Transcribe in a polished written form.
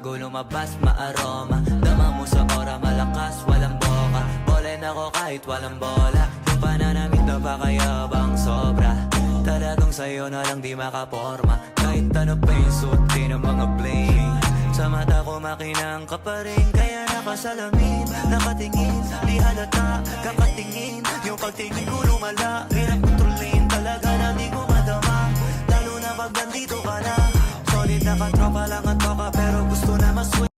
bago lumabas maaroma. Dama mo sa aura malakas, walang boka. Bolen ako kahit walang bola. Yung pananamit na pakayabang sobra. Talagang sa'yo na lang di makaporma. Kahit ano pa yung suotin ng mga bling. Sa mata ko makinang ka pa rin. Kaya nakasalamin, nakatingin. Di halata, kakatingin. Yung pagtingin ko lumala. Hirap kontrolin, talaga na di ko madama. Lalo na pag nandito ka na. Solid na katropa lang at baka pero gusto na mas